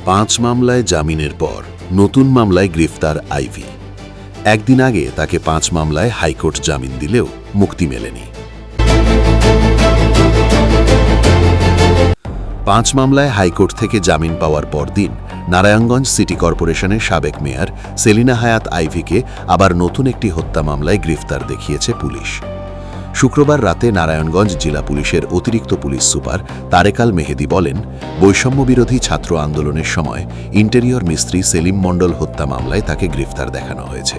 5 মামলায় জামিনের পর নতুন মামলায় গ্রেফতার আইভি। একদিন আগে তাকে 5 মামলায় হাইকোর্ট জামিন দিলেও মুক্তি মেলেনি। 5 মামলায় হাইকোর্ট থেকে জামিন পাওয়ার পরদিন নারায়ণগঞ্জ সিটি কর্পোরেশনের সাবেক মেয়র সেলিনা হায়াত আইভিকে আবার নতুন একটি হত্যা মামলায় গ্রেফতার দেখিয়েছে পুলিশ। শুক্রবার রাতে নারায়ণগঞ্জ জেলা পুলিশের অতিরিক্ত পুলিশ সুপার তারেক আল মেহেদি বলেন, বৈষম্যবিরোধী ছাত্র আন্দোলনের সময় ইন্টেরিয়র মিস্ত্রি সেলিম মণ্ডল হত্যা মামলায় তাকে গ্রেফতার দেখানো হয়েছে।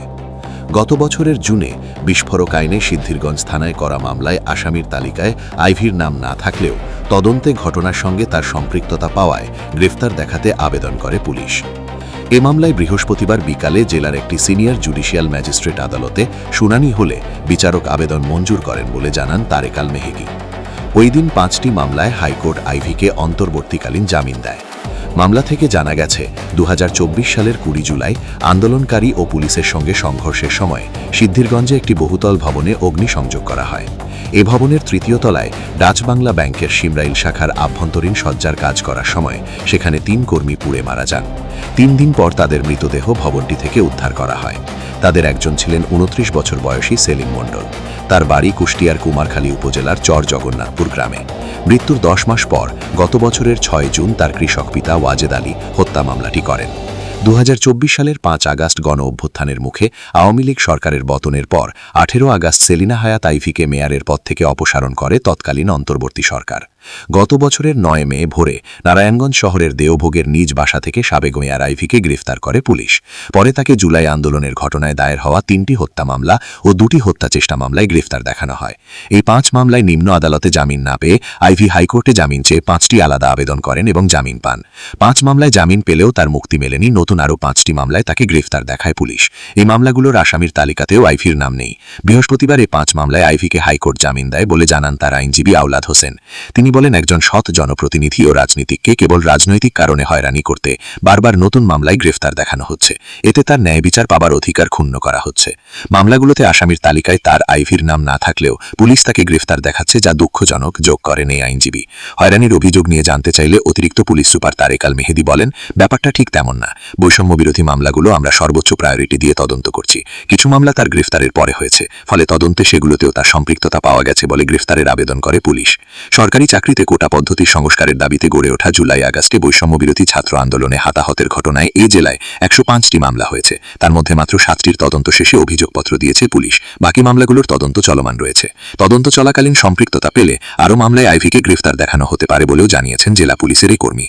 গত বছরের জুনে বিস্ফোরক আইনে সিদ্ধিরগঞ্জ থানায় করা মামলায় আসামির তালিকায় আইভির নাম না থাকলেও তদন্তে ঘটনার সঙ্গে তার সম্পৃক্ততা পাওয়ায় গ্রেফতার দেখাতে আবেদন করে পুলিশ। এ মামলায় বৃহস্পতিবার বিকালে জেলার একটি সিনিয়র জুডিশিয়াল ম্যাজিস্ট্রেট আদালতে শুনানি হলে বিচারক আবেদন মঞ্জুর করেন বলে জানান তারেক আল মেহেদি। ওই দিন 5টি মামলায় হাইকোর্ট আইভিকে অন্তর্বর্তীকালীন জামিন দেয়। মামলা থেকে জানা গেছে 2024 সালের 20 জুলাই আন্দোলনকারী ও পুলিশের সঙ্গে সংঘর্ষের সময় সিদ্ধিরগঞ্জে একটি বহুতল ভবনে অগ্নিসংযোগ করা হয়। এ ভবনের 3য় তলায় ডাচ বাংলা ব্যাংকের সিমরাইল শাখার আভ্যন্তরীণ সজ্জার কাজ করার সময় সেখানে 3 কর্মী পুড়ে মারা যান। 3 দিন পর তাদের মৃতদেহ ভবনটি থেকে উদ্ধার করা হয়। তাদের একজন ছিলেন 29 বছর বয়সী সেলিম মণ্ডল। তার বাড়ি কুষ্টিয়ার কুমারখালী উপজেলার চর জগন্নাথপুর গ্রামে। মৃত্যুর 10 মাস পর গত বছরের 6 জুন তার কৃষক পিতা ওয়াজেদ আলী হত্যা মামলাটি করেন। 2024 সালের 5 আগস্ট গণ অভ্যুত্থানের মুখে আওয়ামী লীগ সরকারের পতনের পর 18 আগস্ট সেলিনা হায়াত আইভিকে মেয়রের পদ থেকে অপসারণ করে তৎকালীন অন্তর্বর্তী সরকার। গত বছরের 9 মে ভোরে নারায়ণগঞ্জ শহরের দেওভোগের নিজ বাসা থেকে সাবেক মেয়র আইভিকে গ্রেফতার করে পুলিশ। পরে তাকে জুলাই আন্দোলনের ঘটনায় দায়ের হওয়া 3টি হত্যা মামলা ও 2টি হত্যা চেষ্টা মামলায় গ্রেফতার দেখানো হয়। এই 5 মামলায় নিম্ন আদালতে জামিন না পেয়ে আইভি হাইকোর্টে জামিন চেয়ে 5টি আলাদা আবেদন করেন এবং জামিন পান। 5 মামলায় জামিন পেলেও তার মুক্তি মেলেনি। নতুন আরও 5টি মামলায় তাকে গ্রেফতার দেখায় পুলিশ। এই মামলাগুলোর আসামির তালিকাতেও আইভির নাম নেই। বৃহস্পতিবার এই 5 মামলায় আইভিকে হাইকোর্ট জামিন দেয় বলে জানান তার আইনজীবী আওলাদ হোসেন। তিনি বলেন, একজন সৎ জনপ্রতিনিধি ও রাজনীতিককে কেবল রাজনৈতিক কারণে হয়রানি করতে বারবার নতুন মামলায় গ্রেফতার দেখানো হচ্ছে। এতে তার ন্যায় বিচার পাবার অধিকার ক্ষুণ্ণ করা হচ্ছে। মামলাগুলোতে আসামির তালিকায় তার আইভির নাম না থাকলেও পুলিশ তাকে গ্রেফতার দেখাচ্ছে, যা দুঃখজনক, যোগ করেন এই আইনজীবী। হয়রানির অভিযোগ নিয়ে জানতে চাইলে অতিরিক্ত পুলিশ সুপার তারেক আল মেহেদি বলেন, ব্যাপারটা ঠিক তেমন না। বৈষম্যবিরোধী মামলাগুলো আমরা সর্বোচ্চ প্রায়োরিটি দিয়ে তদন্ত করছি। কিছু মামলা তার গ্রেফতারের পরে হয়েছে, ফলে তদন্তে সেগুলোতেও তার সম্পৃক্ততা পাওয়া গেছে বলে গ্রেফতারের আবেদন করে পুলিশ। সরকারি চাকরিতে কোটা পদ্ধতির সংস্কারের দাবিতে গড়ে ওঠা জুলাই আগস্টে বৈষম্যবিরোধী ছাত্র আন্দোলনে হাতাহতের ঘটনায় এ জেলায় 105টি মামলা হয়েছে। তার মধ্যে মাত্র 7টির তদন্ত শেষে অভিযোগপত্র দিয়েছে পুলিশ। বাকি মামলাগুলোর তদন্ত চলমান রয়েছে। তদন্ত চলাকালীন সম্পৃক্ততা পেলে আরও মামলায় আইভিকে গ্রেফতার দেখানো হতে পারে বলেও জানিয়েছেন জেলা পুলিশের এই কর্মী।